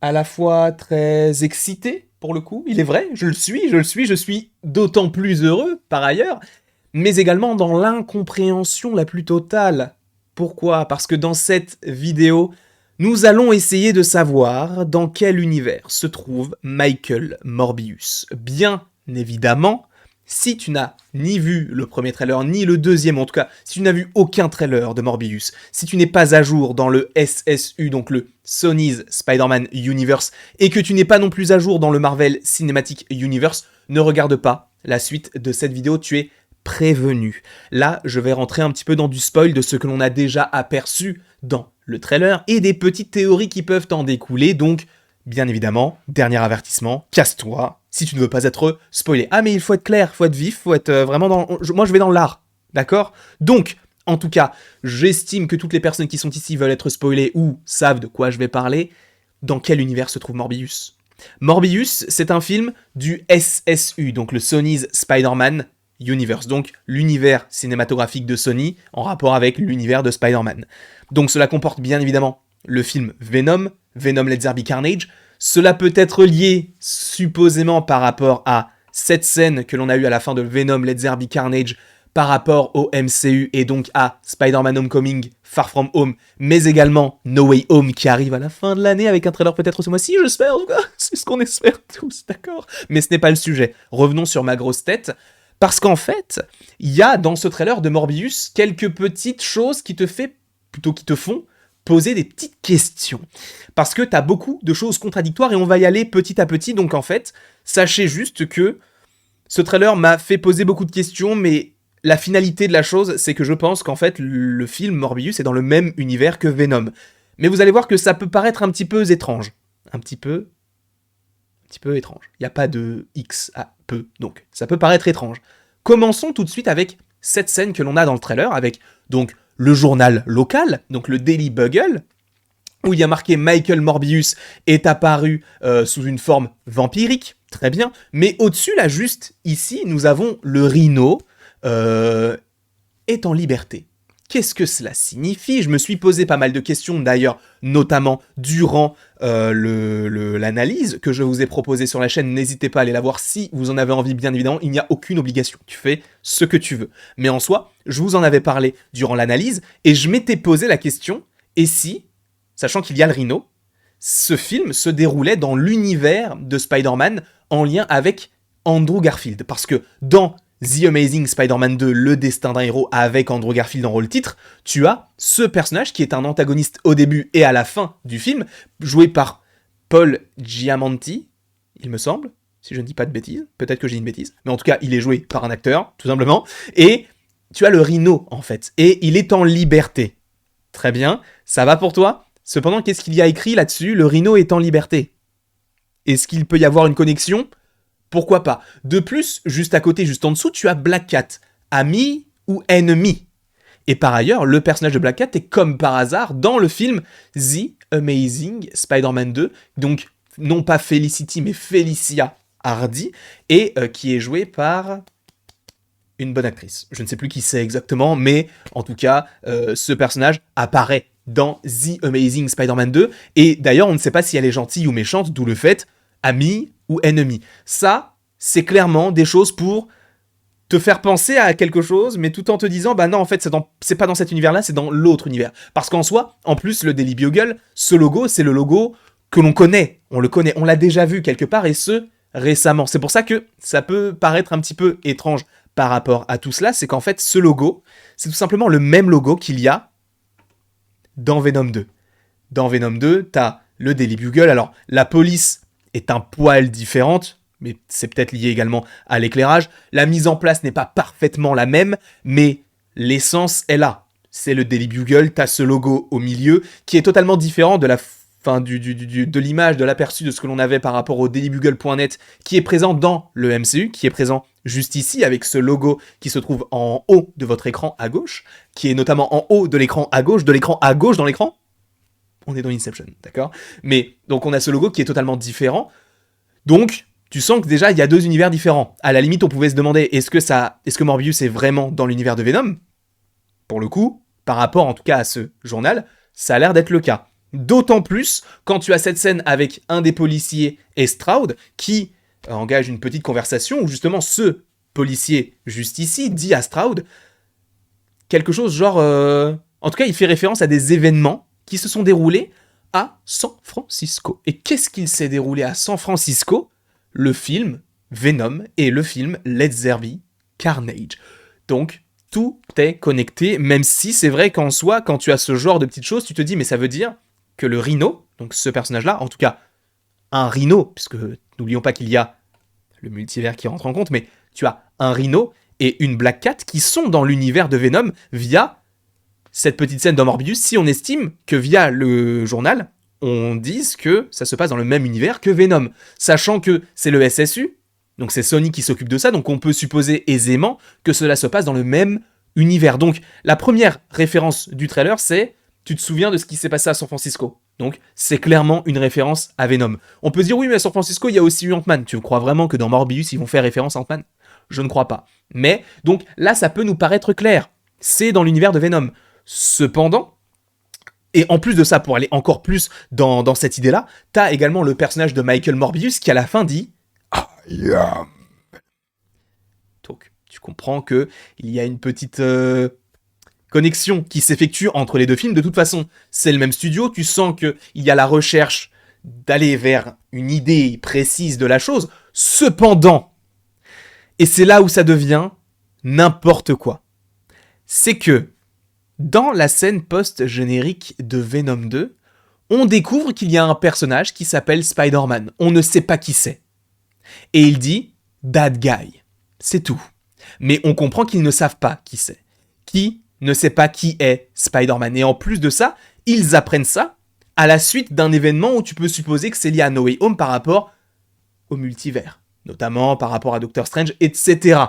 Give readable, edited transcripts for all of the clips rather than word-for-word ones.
à la fois très excité, pour le coup, il est vrai, je suis d'autant plus heureux, par ailleurs, mais également dans l'incompréhension la plus totale. Pourquoi? Parce que dans cette vidéo, nous allons essayer de savoir dans quel univers se trouve Michael Morbius. Bien évidemment, si tu n'as ni vu le premier trailer, ni le deuxième, en tout cas, si tu n'as vu aucun trailer de Morbius, si tu n'es pas à jour dans le SSU, donc le Sony's Spider-Man Universe, et que tu n'es pas non plus à jour dans le Marvel Cinematic Universe, ne regarde pas la suite de cette vidéo, tu es prévenu. Là, je vais rentrer un petit peu dans du spoil de ce que l'on a déjà aperçu dans le trailer et des petites théories qui peuvent en découler, donc bien évidemment, dernier avertissement, casse-toi si tu ne veux pas être spoilé. Ah mais il faut être clair, il faut être vif, il faut être vraiment dans... Moi je vais dans l'art, d'accord? Donc, en tout cas, j'estime que toutes les personnes qui sont ici veulent être spoilées ou savent de quoi je vais parler. Dans quel univers se trouve Morbius? Morbius, c'est un film du SSU, donc le Sony's Spider-Man Universe, donc l'univers cinématographique de Sony en rapport avec l'univers de Spider-Man. Donc cela comporte bien évidemment le film Venom, Venom Let There Be Carnage. Cela peut être lié supposément par rapport à cette scène que l'on a eue à la fin de Venom Let There Be Carnage par rapport au MCU et donc à Spider-Man Homecoming, Far From Home, mais également No Way Home qui arrive à la fin de l'année avec un trailer peut-être ce mois-ci, j'espère en tout cas, c'est ce qu'on espère tous, d'accord? Mais ce n'est pas le sujet. Revenons sur ma grosse tête. Parce qu'en fait, il y a dans ce trailer de Morbius quelques petites choses qui te font poser des petites questions. Parce que t'as beaucoup de choses contradictoires et on va y aller petit à petit. Donc en fait, sachez juste que ce trailer m'a fait poser beaucoup de questions, mais la finalité de la chose, c'est que je pense qu'en fait, le film Morbius est dans le même univers que Venom. Mais vous allez voir que ça peut paraître un petit peu étrange. Un petit peu étrange. Il n'y a pas de X à peu, donc ça peut paraître étrange. Commençons tout de suite avec cette scène que l'on a dans le trailer, avec donc le journal local, donc le Daily Bugle, où il y a marqué Michael Morbius est apparu sous une forme vampirique, très bien, mais au-dessus, là, juste ici, nous avons le Rhino est en liberté. Qu'est-ce que cela signifie? Je me suis posé pas mal de questions, d'ailleurs, notamment durant l'analyse que je vous ai proposée sur la chaîne. N'hésitez pas à aller la voir si vous en avez envie, bien évidemment. Il n'y a aucune obligation. Tu fais ce que tu veux. Mais en soi, je vous en avais parlé durant l'analyse et je m'étais posé la question, et si, sachant qu'il y a le Rhino, ce film se déroulait dans l'univers de Spider-Man en lien avec Andrew Garfield? Parce que dans The Amazing Spider-Man 2, le destin d'un héros avec Andrew Garfield en rôle titre, tu as ce personnage qui est un antagoniste au début et à la fin du film, joué par Paul Giamatti, il me semble, si je ne dis pas de bêtises, peut-être que j'ai une bêtise, mais en tout cas, il est joué par un acteur, tout simplement, et tu as le Rhino, en fait, et il est en liberté. Très bien, ça va pour toi? Cependant, qu'est-ce qu'il y a écrit là-dessus? Le Rhino est en liberté. Est-ce qu'il peut y avoir une connexion? Pourquoi pas? De plus, juste à côté, juste en dessous, tu as Black Cat. Ami ou ennemi? Et par ailleurs, le personnage de Black Cat est comme par hasard dans le film The Amazing Spider-Man 2, donc non pas Felicity, mais Felicia Hardy, et qui est jouée par une bonne actrice. Je ne sais plus qui c'est exactement, mais en tout cas, ce personnage apparaît dans The Amazing Spider-Man 2, et d'ailleurs, on ne sait pas si elle est gentille ou méchante, d'où le fait, ami ou ennemi. Ça, c'est clairement des choses pour te faire penser à quelque chose, mais tout en te disant, bah non, en fait, c'est pas dans cet univers-là, c'est dans l'autre univers. Parce qu'en soi, en plus, le Daily Bugle, ce logo, c'est le logo que l'on connaît. On le connaît, on l'a déjà vu quelque part, et ce, récemment. C'est pour ça que ça peut paraître un petit peu étrange par rapport à tout cela, c'est qu'en fait, ce logo, c'est tout simplement le même logo qu'il y a dans Venom 2. Dans Venom 2, t'as le Daily Bugle, alors la police est un poil différente, mais c'est peut-être lié également à l'éclairage. La mise en place n'est pas parfaitement la même, mais l'essence est là. C'est le Daily Bugle, t'as ce logo au milieu, qui est totalement différent de de l'image, de l'aperçu de ce que l'on avait par rapport au dailybugle.net, qui est présent dans le MCU, qui est présent juste ici, avec ce logo qui se trouve en haut de votre écran à gauche, qui est notamment en haut de l'écran à gauche dans l'écran. On est dans Inception, d'accord? Mais, donc on a ce logo qui est totalement différent. Donc, tu sens que déjà, il y a deux univers différents. À la limite, on pouvait se demander, est-ce que Morbius est vraiment dans l'univers de Venom? Pour le coup, par rapport en tout cas à ce journal, ça a l'air d'être le cas. D'autant plus quand tu as cette scène avec un des policiers et Stroud qui engage une petite conversation où justement ce policier juste ici dit à Stroud quelque chose genre... En tout cas, il fait référence à des événements qui se sont déroulés à San Francisco. Et qu'est-ce qu'il s'est déroulé à San Francisco? Le film Venom et le film Let There Be Carnage. Donc, tout est connecté, même si c'est vrai qu'en soi, quand tu as ce genre de petites choses, tu te dis, mais ça veut dire que le Rhino, donc ce personnage-là, en tout cas, un Rhino, puisque n'oublions pas qu'il y a le multivers qui rentre en compte, mais tu as un Rhino et une Black Cat qui sont dans l'univers de Venom via cette petite scène dans Morbius, si on estime que via le journal, on dise que ça se passe dans le même univers que Venom, sachant que c'est le SSU, donc c'est Sony qui s'occupe de ça, donc on peut supposer aisément que cela se passe dans le même univers. Donc la première référence du trailer, c'est « tu te souviens de ce qui s'est passé à San Francisco ?» Donc c'est clairement une référence à Venom. On peut se dire « oui, mais à San Francisco, il y a aussi eu Ant-Man ». Tu crois vraiment que dans Morbius, ils vont faire référence à Ant-Man ? Je ne crois pas. Mais, donc là, ça peut nous paraître clair. C'est dans l'univers de Venom. Cependant, et en plus de ça, pour aller encore plus dans cette idée-là, t'as également le personnage de Michael Morbius qui à la fin dit I am. Donc, tu comprends que il y a une petite connexion qui s'effectue entre les deux films. De toute façon, c'est le même studio. Tu sens qu'il y a la recherche d'aller vers une idée précise de la chose. Cependant, et c'est là où ça devient n'importe quoi, c'est que dans la scène post-générique de Venom 2, on découvre qu'il y a un personnage qui s'appelle Spider-Man. On ne sait pas qui c'est. Et il dit « Bad guy ». C'est tout. Mais on comprend qu'ils ne savent pas qui c'est. Qui ne sait pas qui est Spider-Man. Et en plus de ça, ils apprennent ça à la suite d'un événement où tu peux supposer que c'est lié à No Way Home par rapport au multivers. Notamment par rapport à Doctor Strange, etc.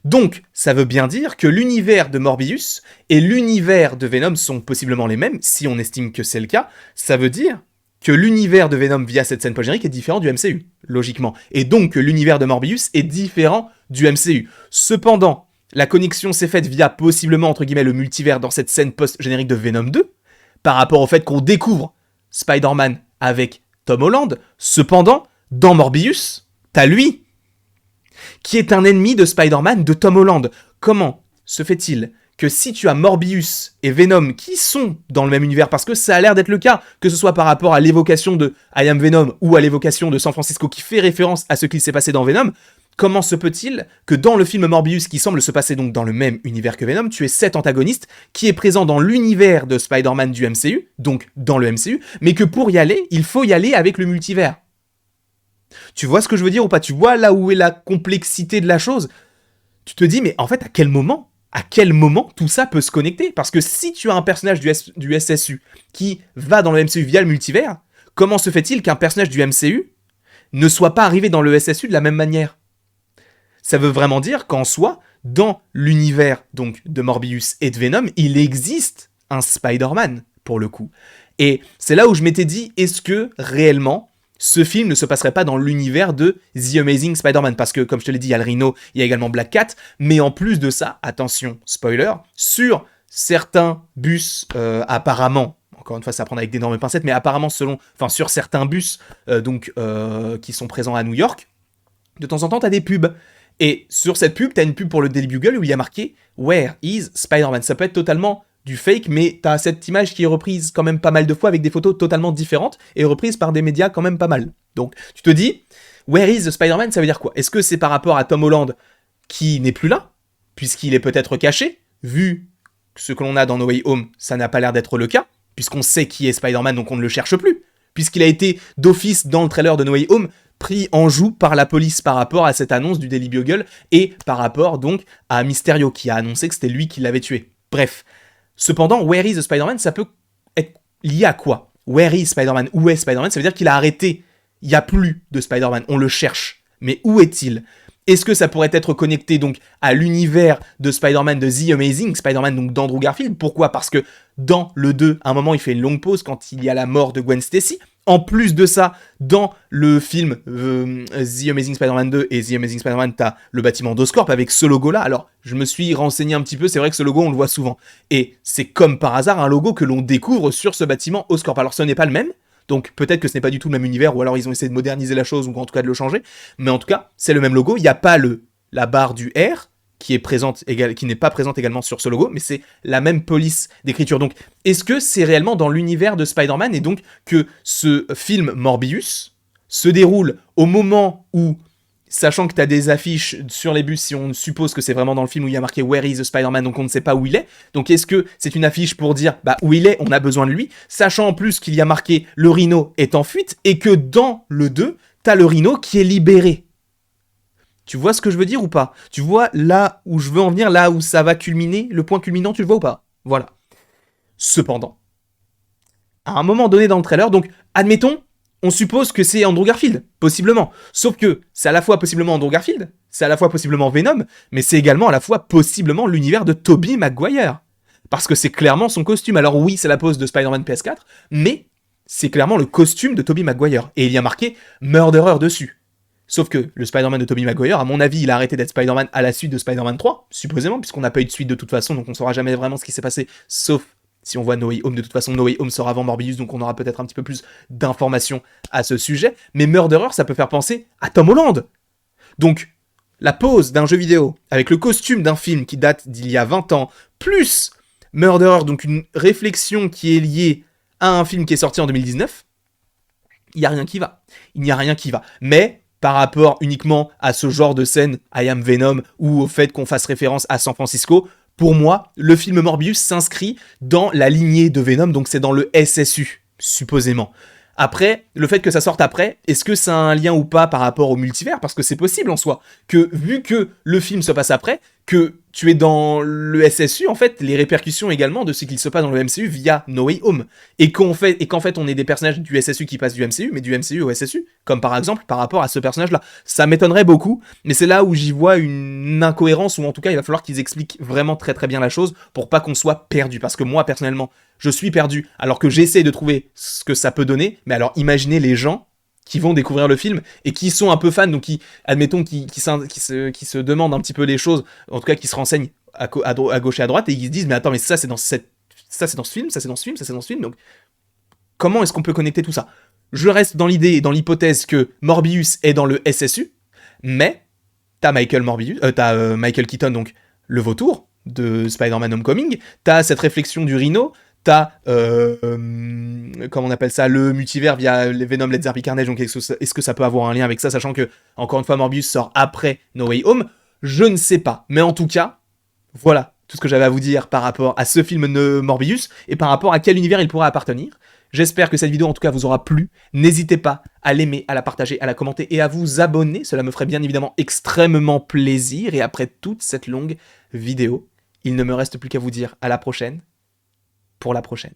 Donc, ça veut bien dire que l'univers de Morbius et l'univers de Venom sont possiblement les mêmes, si on estime que c'est le cas. Ça veut dire que l'univers de Venom via cette scène post-générique est différent du MCU, logiquement. Et donc que l'univers de Morbius est différent du MCU. Cependant, la connexion s'est faite via possiblement, entre guillemets, le multivers dans cette scène post-générique de Venom 2, par rapport au fait qu'on découvre Spider-Man avec Tom Holland. Cependant, dans Morbius, t'as lui, qui est un ennemi de Spider-Man de Tom Holland. Comment se fait-il que si tu as Morbius et Venom qui sont dans le même univers, parce que ça a l'air d'être le cas, que ce soit par rapport à l'évocation de I Am Venom ou à l'évocation de San Francisco qui fait référence à ce qui s'est passé dans Venom, comment se peut-il que dans le film Morbius qui semble se passer donc dans le même univers que Venom, tu aies cet antagoniste qui est présent dans l'univers de Spider-Man du MCU, donc dans le MCU, mais que pour y aller, il faut y aller avec le multivers. Tu vois ce que je veux dire ou pas? Tu vois là où est la complexité de la chose? Tu te dis, mais en fait, à quel moment tout ça peut se connecter? Parce que si tu as un personnage du SSU qui va dans le MCU via le multivers, comment se fait-il qu'un personnage du MCU ne soit pas arrivé dans le SSU de la même manière? Ça veut vraiment dire qu'en soi, dans l'univers donc de Morbius et de Venom, il existe un Spider-Man, pour le coup. Et c'est là où je m'étais dit, est-ce que réellement ce film ne se passerait pas dans l'univers de The Amazing Spider-Man? Parce que, comme je te l'ai dit, il y a le Rhino, il y a également Black Cat, mais en plus de ça, attention, spoiler, sur certains bus, apparemment, encore une fois, ça prend avec d'énormes pincettes, mais apparemment, sur certains bus qui sont présents à New York, de temps en temps, t'as des pubs. Et sur cette pub, t'as une pub pour le Daily Bugle où il y a marqué « Where is Spider-Man ?» Ça peut être totalement du fake, mais t'as cette image qui est reprise quand même pas mal de fois avec des photos totalement différentes et reprise par des médias quand même pas mal. Donc, tu te dis « Where is the Spider-Man ?» Ça veut dire quoi? Est-ce que c'est par rapport à Tom Holland qui n'est plus là, puisqu'il est peut-être caché, vu ce que l'on a dans No Way Home, ça n'a pas l'air d'être le cas, puisqu'on sait qui est Spider-Man, donc on ne le cherche plus, puisqu'il a été d'office dans le trailer de No Way Home, pris en joue par la police par rapport à cette annonce du Daily Bugle et par rapport donc à Mysterio qui a annoncé que c'était lui qui l'avait tué. Bref. Cependant, Where is the Spider-Man, ça peut être lié à quoi? Where is Spider-Man? Où est Spider-Man? Ça veut dire qu'il a arrêté. Il n'y a plus de Spider-Man. On le cherche. Mais où est-il? Est-ce que ça pourrait être connecté donc à l'univers de Spider-Man de The Amazing Spider-Man, donc d'Andrew Garfield? Pourquoi? Parce que dans le 2, à un moment, il fait une longue pause quand il y a la mort de Gwen Stacy. En plus de ça, dans le film The Amazing Spider-Man 2 et The Amazing Spider-Man, t'as le bâtiment d'Oscorp avec ce logo-là. Alors, je me suis renseigné un petit peu, c'est vrai que ce logo, on le voit souvent. Et c'est comme par hasard un logo que l'on découvre sur ce bâtiment Oscorp. Alors, ce n'est pas le même, donc peut-être que ce n'est pas du tout le même univers, ou alors ils ont essayé de moderniser la chose, ou en tout cas de le changer. Mais en tout cas, c'est le même logo. Il n'y a pas la barre du R, qui n'est pas présente également sur ce logo, mais c'est la même police d'écriture. Donc, est-ce que c'est réellement dans l'univers de Spider-Man, et donc que ce film Morbius se déroule au moment où, sachant que tu as des affiches sur les bus, si on suppose que c'est vraiment dans le film où il y a marqué Where is the Spider-Man, donc on ne sait pas où il est. Donc est-ce que c'est une affiche pour dire où il est, on a besoin de lui, sachant en plus qu'il y a marqué le Rhino est en fuite, et que dans le 2, tu as le Rhino qui est libéré. Tu vois ce que je veux dire ou pas? Tu vois là où je veux en venir, là où ça va culminer, le point culminant, tu le vois ou pas? Voilà. Cependant, à un moment donné dans le trailer, donc admettons, on suppose que c'est Andrew Garfield, possiblement. Sauf que c'est à la fois possiblement Andrew Garfield, c'est à la fois possiblement Venom, mais c'est également à la fois possiblement l'univers de Tobey Maguire. Parce que c'est clairement son costume. Alors oui, c'est la pose de Spider-Man PS4, mais c'est clairement le costume de Tobey Maguire. Et il y a marqué Murderer dessus. Sauf que le Spider-Man de Tobey Maguire, à mon avis, il a arrêté d'être Spider-Man à la suite de Spider-Man 3, supposément, puisqu'on n'a pas eu de suite de toute façon, donc on saura jamais vraiment ce qui s'est passé, sauf si on voit No Way Home. De toute façon, No Way Home sort avant Morbius, donc on aura peut-être un petit peu plus d'informations à ce sujet. Mais Murderer, ça peut faire penser à Tom Holland. Donc, la pose d'un jeu vidéo, avec le costume d'un film qui date d'il y a 20 ans, plus Murderer, donc une réflexion qui est liée à un film qui est sorti en 2019, il n'y a rien qui va. Il n'y a rien qui va. Mais par rapport uniquement à ce genre de scène, I Am Venom, ou au fait qu'on fasse référence à San Francisco, pour moi, le film Morbius s'inscrit dans la lignée de Venom, donc c'est dans le SSU, supposément. Après, le fait que ça sorte après, est-ce que ça a un lien ou pas par rapport au multivers? Parce que c'est possible en soi, que vu que le film se passe après, que tu es dans le SSU, en fait, les répercussions également de ce qu'il se passe dans le MCU via No Way Home. Et qu'en fait, on est des personnages du SSU qui passent du MCU, mais du MCU au SSU. Comme par exemple, par rapport à ce personnage-là. Ça m'étonnerait beaucoup, mais c'est là où j'y vois une incohérence, ou en tout cas, il va falloir qu'ils expliquent vraiment très très bien la chose pour pas qu'on soit perdu. Parce que moi, personnellement, je suis perdu, alors que j'essaie de trouver ce que ça peut donner, mais alors imaginez les gens qui vont découvrir le film et qui sont un peu fans, donc qui, admettons, qui se demandent un petit peu les choses, en tout cas qui se renseignent à gauche et à droite, et ils se disent, mais attends, mais ça c'est dans ce film, ça c'est dans ce film, ça c'est dans ce film, donc comment est-ce qu'on peut connecter tout ça? Je reste dans l'idée et dans l'hypothèse que Morbius est dans le SSU, mais t'as Michael Keaton, donc le vautour de Spider-Man Homecoming, t'as cette réflexion du Rhino, t'as, comment on appelle ça, le multivers via les Venom, Let's Be Carnage, donc est-ce que ça peut avoir un lien avec ça, sachant que, encore une fois, Morbius sort après No Way Home? Je ne sais pas, mais en tout cas, voilà tout ce que j'avais à vous dire par rapport à ce film de Morbius, et par rapport à quel univers il pourra appartenir. J'espère que cette vidéo en tout cas vous aura plu, n'hésitez pas à l'aimer, à la partager, à la commenter et à vous abonner, cela me ferait bien évidemment extrêmement plaisir, et après toute cette longue vidéo, il ne me reste plus qu'à vous dire à la prochaine, pour la prochaine.